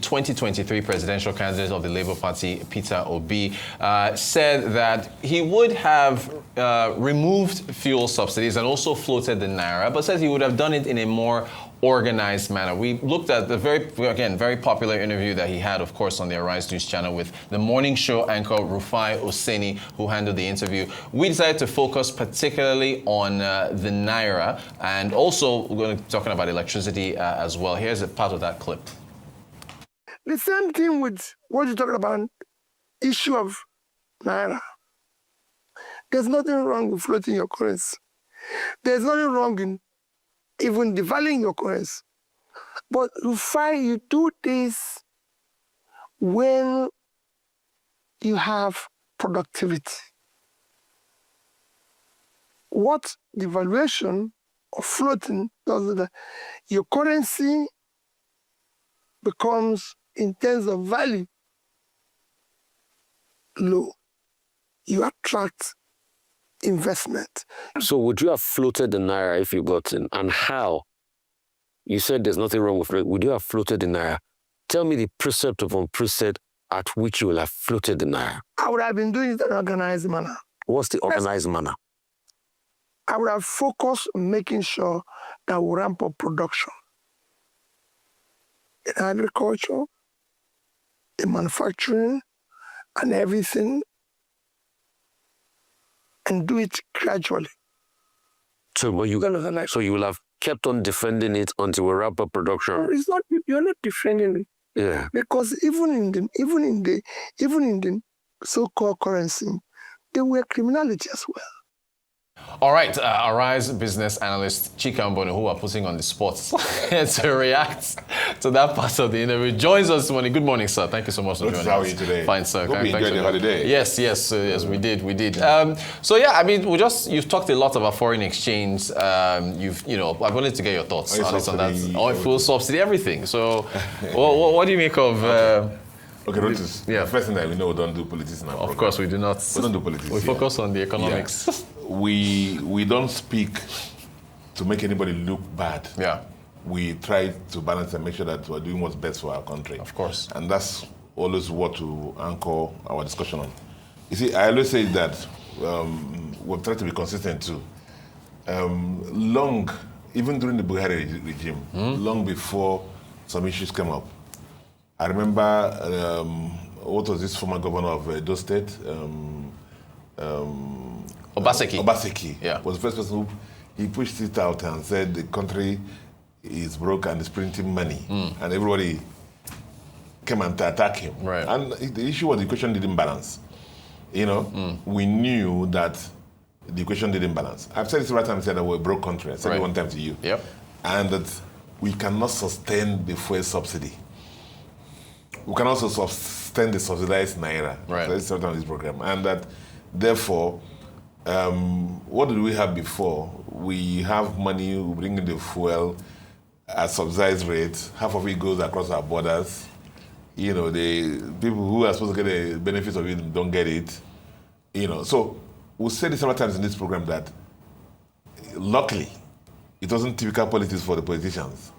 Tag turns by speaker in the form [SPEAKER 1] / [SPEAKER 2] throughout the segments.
[SPEAKER 1] 2023 presidential candidate of the Labour Party, Peter Obi, said that he would have removed fuel subsidies and also floated the Naira, but says he would have done it in a more organized manner. We looked at the very popular interview that he had, of course, on the Arise News channel with the morning show anchor Rufai Oseni, who handled the interview. We decided to focus particularly on the Naira, and also we're going to be talking about electricity as well. Here's a part of that clip.
[SPEAKER 2] The same thing with what you're talking about, issue of Naira. There's nothing wrong with floating your currency. There's nothing wrong in even devaluing your currency. But you do this when you have productivity. What devaluation or floating does is that your currency becomes, in terms of value, low. You attract investment.
[SPEAKER 3] So would you have floated the Naira if you got in? And how? You said there's nothing wrong with it. Would you have floated the Naira? Tell me the precept upon precept at which you will have floated the Naira.
[SPEAKER 2] I would have been doing it in an organized manner.
[SPEAKER 3] What's the organized manner?
[SPEAKER 2] I would have focused on making sure that we ramp up production in agriculture, in manufacturing, and everything, and do it gradually.
[SPEAKER 3] So you will have kept on defending it until we wrap up production.
[SPEAKER 2] It's not, you're not defending it.
[SPEAKER 3] Yeah.
[SPEAKER 2] Because even in the so-called currency, there were criminality as well.
[SPEAKER 1] All right, Arise Business Analyst Chika Mbonu, who are putting on the spot to react to that part of the interview, joins us this morning. Good morning, sir. Thank you so much for joining us.
[SPEAKER 4] How are you today?
[SPEAKER 1] Fine, sir.
[SPEAKER 4] Hope you enjoyed the holiday.
[SPEAKER 1] Yes, we did. So yeah, I mean, you've talked a lot about foreign exchange. I wanted to get your thoughts on that. Oil, fuel subsidy, everything. So, what do you make of?
[SPEAKER 4] Okay, notice.
[SPEAKER 1] Yeah.
[SPEAKER 4] The first thing that we know, we don't do politics now.
[SPEAKER 1] Of course, we do not.
[SPEAKER 4] We don't do politics.
[SPEAKER 1] We focus on the economics.
[SPEAKER 4] Yeah. We don't speak to make anybody look bad.
[SPEAKER 1] Yeah.
[SPEAKER 4] We try to balance and make sure that we're doing what's best for our country.
[SPEAKER 1] Of course.
[SPEAKER 4] And that's always what to anchor our discussion on. You see, I always say that we've tried to be consistent too. Even during the Buhari regime, long before some issues came up, I remember, what was this former governor of Edo State? Obaseki.
[SPEAKER 1] Yeah.
[SPEAKER 4] Was the first person who he pushed it out and said the country is broke and is printing money. And everybody came and attack him.
[SPEAKER 1] Right.
[SPEAKER 4] And the issue was the equation didn't balance. We knew that the equation didn't balance. I've said it several times that we're a broke country. I said it one time to you.
[SPEAKER 1] Yep.
[SPEAKER 4] And that we cannot sustain the fuel subsidy. We can also sustain the subsidized Naira.
[SPEAKER 1] Right.
[SPEAKER 4] So that's on this program. And that, therefore, what did we have before? We have money, we bring in the fuel at subsidized rates. Half of it goes across our borders. The people who are supposed to get the benefits of it don't get it. So we said it several times in this program that, luckily, it wasn't typical politics for the politicians.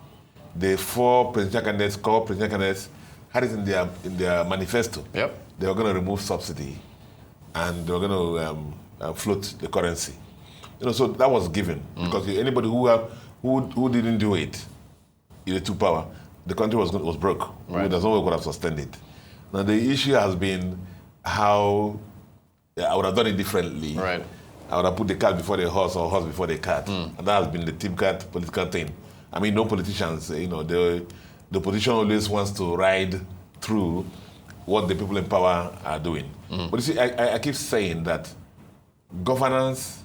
[SPEAKER 4] The four presidential candidates, had it in their manifesto. Yep. They were going to remove subsidy, and they were going to float the currency. So that was given because anybody who didn't do it, to power, the country was broke. Right. There's no way we could have sustained it. Now the issue has been how I would have done it differently.
[SPEAKER 1] Right.
[SPEAKER 4] I would have put the cart before the horse or horse before the cart, and that has been the typical political thing. I mean, no politicians, the opposition always wants to ride through what the people in power are doing. But you see, I keep saying that governance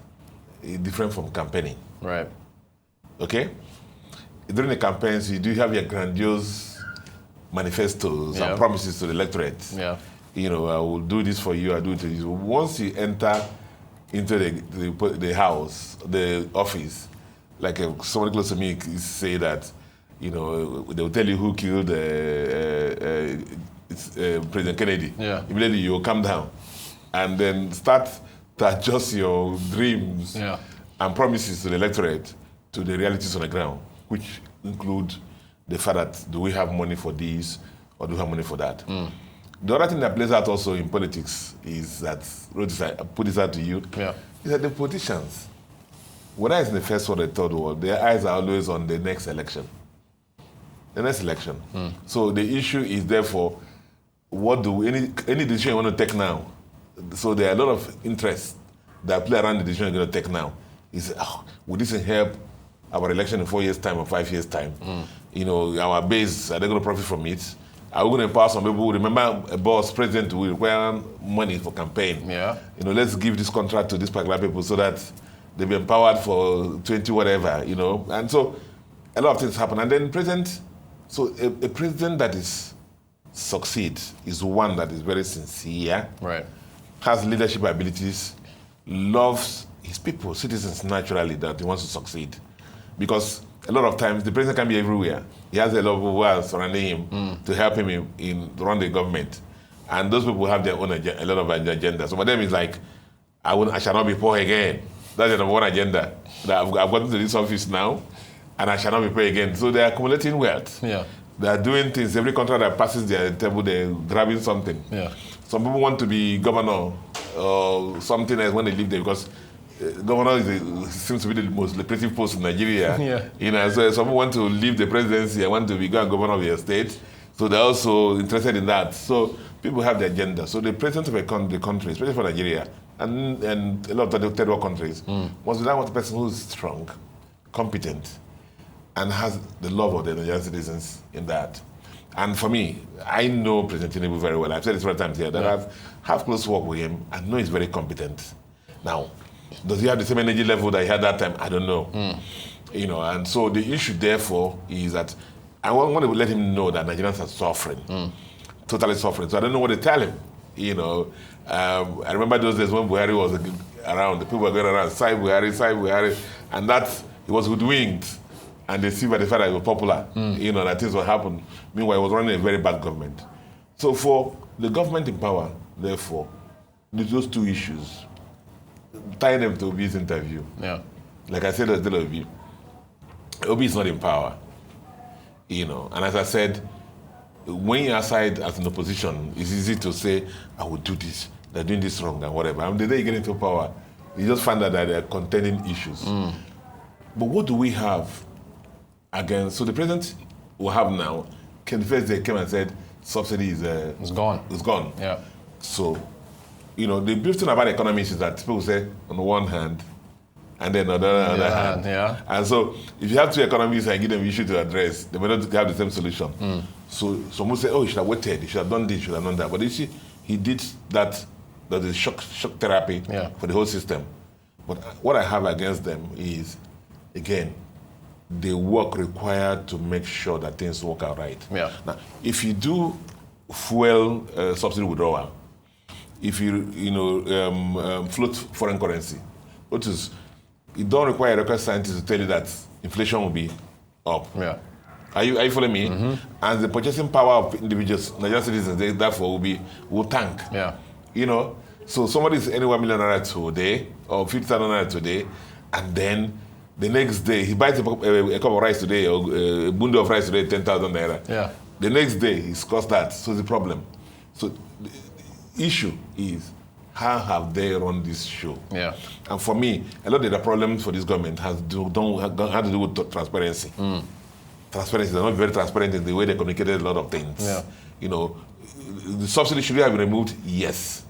[SPEAKER 4] is different from campaigning.
[SPEAKER 1] Right.
[SPEAKER 4] Okay? During the campaigns, you do have your grandiose manifestos and promises to the electorate.
[SPEAKER 1] Yeah.
[SPEAKER 4] I will do this for you, I'll do it to you. Once you enter into the house, the office, like somebody close to me say that, they will tell you who killed President Kennedy. Yeah. Immediately you will come down and then start to adjust your dreams and promises to the electorate to the realities on the ground, which include the fact that do we have money for this, or do we have money for that? The other thing that plays out also in politics is that, I put this out to you, is that the politicians, whether it's in the first or the third world, their eyes are always on the next election. The next election. So the issue is therefore, any decision you want to take now, so there are a lot of interests that play around the decision you're going to take now. Is, would this help our election in 4 years' time or 5 years' time? Our base, are they going to profit from it? Are we going to empower some people? Remember, a boss president will require money for campaign. Let's give this contract to these particular people so that they'll be empowered for 20 whatever, And so a lot of things happen. And then a president that succeeds is one that is very sincere, has leadership abilities, loves his people, citizens naturally, that he wants to succeed. Because a lot of times the president can be everywhere. He has a lot of people who are surrounding him to help him in run the government. And those people have their own a lot of agenda. So for them it's like, I shall not be poor again. That's the number one agenda. That I've gotten to this office now, and I shall not be poor again. So they're accumulating wealth. They're doing things. Every contract that passes their table, they're grabbing something. Some people want to be governor or something else when they live there, because governor seems to be the most lucrative post in Nigeria. So some people want to leave the presidency and want to become governor of their state. So they're also interested in that. So people have the agenda. So the president of the country, especially for Nigeria, and a lot of the third world countries, must be that person who's strong, competent, and has the love of the Nigerian citizens in that. And for me, I know President Tinubu very well. I've said this several times here, that I've have close work with him. I know he's very competent. Now, does he have the same energy level that he had that time? I don't know. And so the issue, therefore, is that I want to let him know that Nigerians are suffering, totally suffering. So I don't know what to tell him. I remember those days when Buhari was around. The people were going around, side Buhari, and that he was hoodwinked. And they see by the fact that he was popular, that things will happen. Meanwhile, he was running a very bad government. So for the government in power, therefore, those two issues, tying them to Obi's interview. Like I said, Obi is not in power. And as I said, when you're aside as an opposition, it's easy to say, I will do this, they're doing this wrong and whatever. And the day you get into power, you just find out that they're contending issues. But what do we have against? So the president will have now, the first day came and said, subsidy is
[SPEAKER 1] gone.
[SPEAKER 4] It's gone. So, the beautiful thing about economics is that people say, on the one hand, and then on the other hand. And so, if you have two economists and give them issue to address, they may not have the same solution. So, some will say, he should have waited, he should have done this, he should have done that. But you see, he did that is shock therapy for the whole system. But what I have against them is, again, the work required to make sure that things work out right. Now, if you do fuel subsidy withdrawal, if you float foreign currency, it don't require a rocket scientist to tell you that inflation will be up. Are you following me? And the purchasing power of individuals, Nigerian citizens, they therefore will tank. So somebody is anywhere million naira today or 50,000 naira today, and then the next day he buys a cup of rice today or a bundle of rice today, 10,000 naira. The next day he's cost that. So it's a problem. So the issue is, how have they run this show? And for me, a lot of the problems for this government have to do with transparency. Transparency, they're not very transparent in the way they communicated a lot of things. The subsidy should have been removed, yes.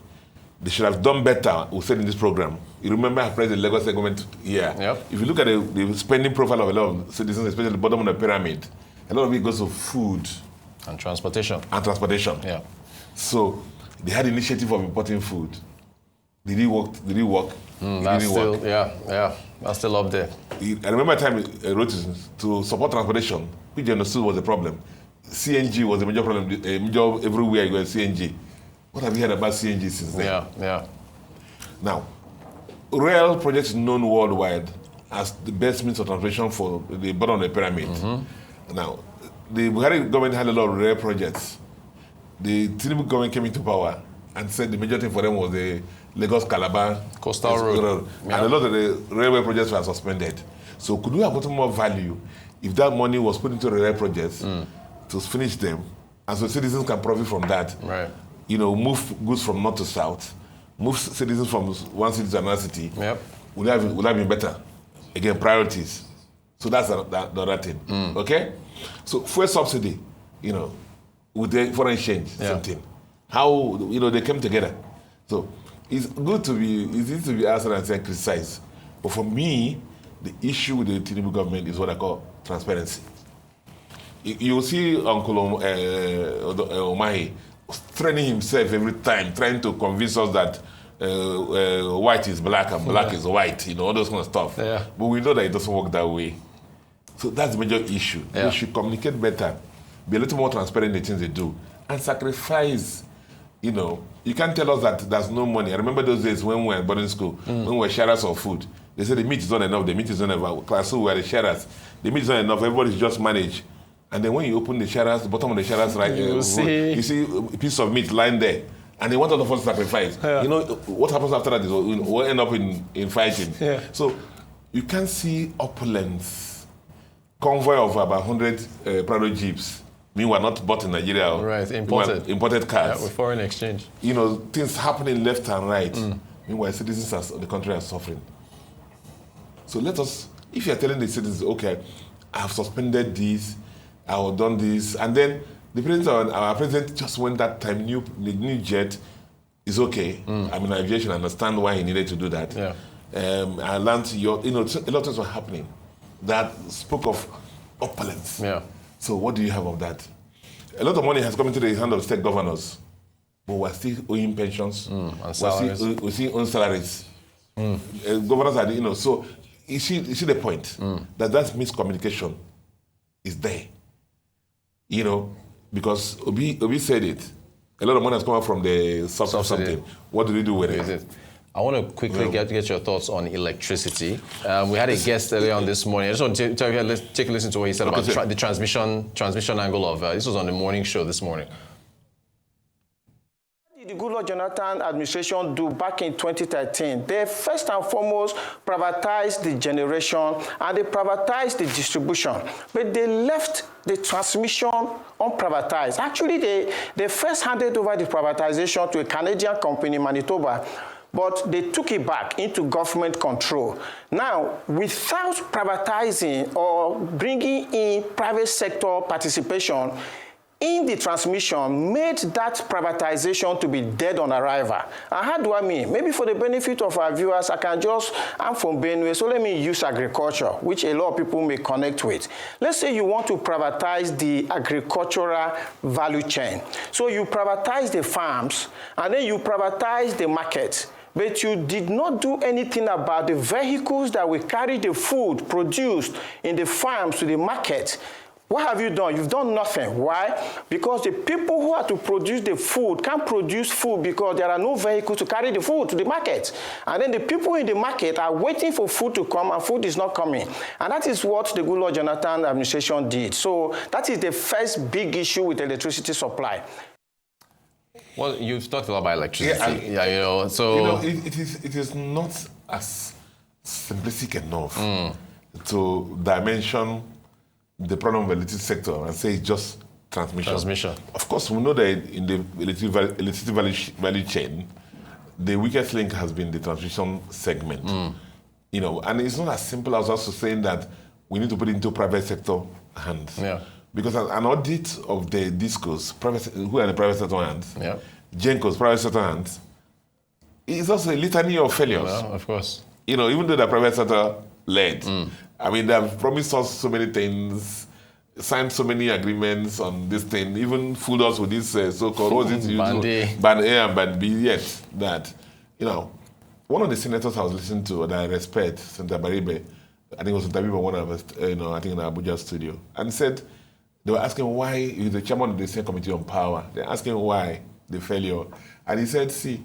[SPEAKER 4] They should have done better, we said in this program. You remember I pressed the Lagos segment here. If you look at the spending profile of a lot of citizens, especially at the bottom of the pyramid, a lot of it goes to food.
[SPEAKER 1] And transportation.
[SPEAKER 4] So they had the initiative of importing food. Did it work?
[SPEAKER 1] That's still up there.
[SPEAKER 4] I remember a time I wrote to support transportation, which I understood was a problem. CNG was a major problem. Everywhere you go, CNG. What have you heard about CNG since then? Now, rail projects known worldwide as the best means of transportation for the bottom of the pyramid. Now, the Buhari government had a lot of rail projects. The Tinubu government came into power and said the major thing for them was the Lagos-Calabar
[SPEAKER 1] Coastal Road.
[SPEAKER 4] And a lot of the railway projects were suspended. So could we have gotten more value if that money was put into the rail projects to finish them And so citizens can profit from that.
[SPEAKER 1] Right.
[SPEAKER 4] Move goods from north to south, move citizens from one city to another city.
[SPEAKER 1] Yep.
[SPEAKER 4] Would have been better. Again, priorities. So that's the other thing. Okay? So fuel subsidy, with the foreign exchange, same thing. How, they came together. So it's easy to be answered and criticized. But for me, the issue with the Tinubu government is what I call transparency. You see Uncle Omahi training himself every time, trying to convince us that white is black and black is white, all those kind of stuff.
[SPEAKER 1] Yeah.
[SPEAKER 4] But we know that it doesn't work that way. So that's the major issue.
[SPEAKER 1] Yeah.
[SPEAKER 4] They should communicate better, be a little more transparent in the things they do, and sacrifice. You can't tell us that there's no money. I remember those days when we were in boarding school, when we were sharers of food. They said the meat is not enough, the meat is not enough. Class 2 were the sharers. The meat is not enough, everybody's just managed. And then when you open the sharers, the bottom of the sharers, right, you see a piece of meat lying there. And they want all of us to sacrifice.
[SPEAKER 1] Yeah.
[SPEAKER 4] What happens after that is we'll end up in fighting.
[SPEAKER 1] Yeah.
[SPEAKER 4] So you can see opulence, convoy of about 100 Prado Jeeps. Meanwhile, not bought in Nigeria.
[SPEAKER 1] Right, imported.
[SPEAKER 4] Imported cars.
[SPEAKER 1] Yeah, with foreign exchange.
[SPEAKER 4] Things happening left and right. Meanwhile, citizens of the country are suffering. So let us, if you're telling the citizens, okay, I have suspended this, I have done this, and then the president, our president just went that time, the new jet is okay. I mean, aviation, I understand why he needed to do that.
[SPEAKER 1] Yeah.
[SPEAKER 4] I learned a lot of things were happening that spoke of opulence.
[SPEAKER 1] Yeah.
[SPEAKER 4] So what do you have of that? A lot of money has come into the hand of state governors, but we're still owing pensions.
[SPEAKER 1] And salaries.
[SPEAKER 4] We're still owing salaries. Governors are, so you see the point that miscommunication is there. Because Obi said it. A lot of money has come out from the subsidy. Something. What do we do with it?
[SPEAKER 1] I want to quickly get your thoughts on electricity. We had a guest earlier on this morning. I just want to let's take a listen to what he said about the transmission angle of this was on the morning show this morning.
[SPEAKER 5] The Goodluck Jonathan administration do back in 2013? They first and foremost privatized the generation and they privatized the distribution, but they left the transmission unprivatized. Actually, they first handed over the privatization to a Canadian company, Manitoba, but they took it back into government control. Now, without privatizing or bringing in private sector participation in the transmission, made that privatization to be dead on arrival. And how do I mean? Maybe for the benefit of our viewers, I'm from Benue, so let me use agriculture, which a lot of people may connect with. Let's say you want to privatize the agricultural value chain. So you privatize the farms, and then you privatize the market. But you did not do anything about the vehicles that will carry the food produced in the farms to the market. What have you done? You've done nothing. Why? Because the people who are to produce the food can't produce food because there are no vehicles to carry the food to the market. And then the people in the market are waiting for food to come and food is not coming. And that is what the Goodluck Jonathan administration did. So that is the first big issue with electricity supply.
[SPEAKER 1] Well, you've talked a lot about electricity.
[SPEAKER 4] It is not as simplistic enough to dimension the problem of the electricity sector and say it's just transmission. Of course, we know that in the electricity value chain, the weakest link has been the transmission segment. And it's not as simple as also saying that we need to put it into private sector hands.
[SPEAKER 1] Yeah.
[SPEAKER 4] Because an audit of the discos, who are the private sector hands, Genco's private sector hands, is also a litany of failures.
[SPEAKER 1] Well, of course.
[SPEAKER 4] Even though the private sector led. I mean, they've promised us so many things, signed so many agreements on this thing, even fooled us with this so-called, what is it?
[SPEAKER 1] Band A.
[SPEAKER 4] Band A and Band B, yet that, one of the senators I was listening to that I respect, Senator Baribe, I think it was interviewed by one of us, I think in the Abuja studio, and said, they were asking why, he's the chairman of the Senate Committee on Power, they're asking why the failure. And he said, see,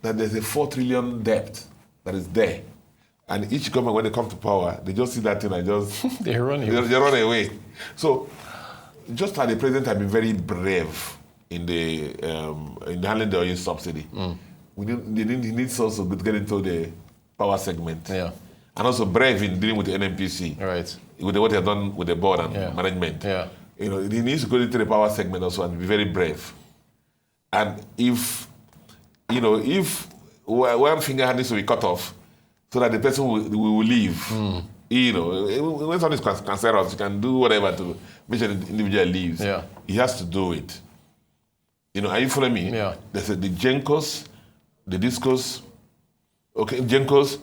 [SPEAKER 4] that there's a 4 trillion debt that is there. And each government, when they come to power, they just see that thing and just...
[SPEAKER 1] they run
[SPEAKER 4] away. So, just like the president has been very brave in handling the oil subsidy, he needs also to get into the power segment.
[SPEAKER 1] Yeah.
[SPEAKER 4] And also brave in dealing with the NNPC.
[SPEAKER 1] Right.
[SPEAKER 4] With what they have done with the board and management.
[SPEAKER 1] Yeah.
[SPEAKER 4] he needs to go into the power segment also and be very brave. And if one finger needs to be cut off so that the person will leave, when someone is cancerous, you can do whatever to make sure the individual leaves.
[SPEAKER 1] Yeah.
[SPEAKER 4] He has to do it. Are you following me?
[SPEAKER 1] Yeah.
[SPEAKER 4] There's the GENCOs, the DISCOs, GENCOs,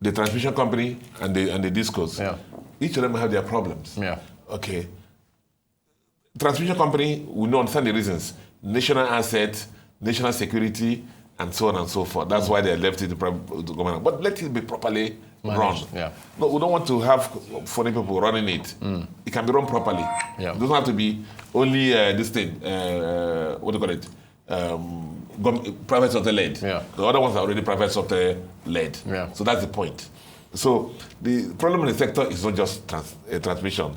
[SPEAKER 4] the transmission company, and the DISCOs.
[SPEAKER 1] Yeah.
[SPEAKER 4] Each of them have their problems.
[SPEAKER 1] Yeah.
[SPEAKER 4] Okay. Transmission company, we don't understand the reasons. National asset, national security, and so on and so forth. That's why they left it to government. But let it be properly run.
[SPEAKER 1] Yeah.
[SPEAKER 4] No, we don't want to have funny people running it. It can be run properly.
[SPEAKER 1] Yeah.
[SPEAKER 4] It doesn't have to be only this thing, what do you call it? Private sector led.
[SPEAKER 1] Yeah.
[SPEAKER 4] The other ones are already private sector led.
[SPEAKER 1] Yeah.
[SPEAKER 4] So that's the point. So the problem in the sector is not just transmission.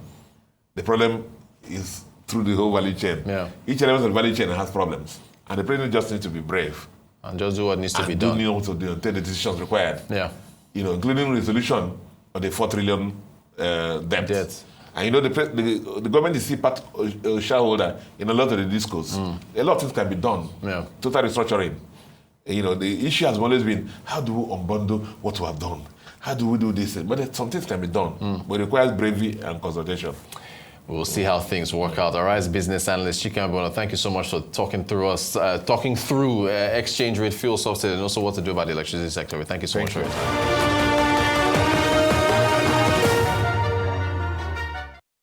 [SPEAKER 4] The problem is through the whole value chain.
[SPEAKER 1] Yeah.
[SPEAKER 4] Each element of the value chain has problems. And the president just needs to be brave.
[SPEAKER 1] And just do what needs to be
[SPEAKER 4] And
[SPEAKER 1] done.
[SPEAKER 4] do what to do and take the decisions required.
[SPEAKER 1] Yeah.
[SPEAKER 4] Including resolution of the 4 trillion debt.
[SPEAKER 1] Debt.
[SPEAKER 4] And the government is still part shareholder in a lot of the discos. A lot of things can be done.
[SPEAKER 1] Yeah.
[SPEAKER 4] Total restructuring. The issue has always been, how do we unbundle what we have done? How do we do this? But some things can be done, but it requires bravery and consultation.
[SPEAKER 1] We'll see how things work out. All right, Business Analyst Chika Mbonu, thank you so much for talking through exchange rate fuel subsidy and also what to do about the electricity sector. Thank you so much for your time.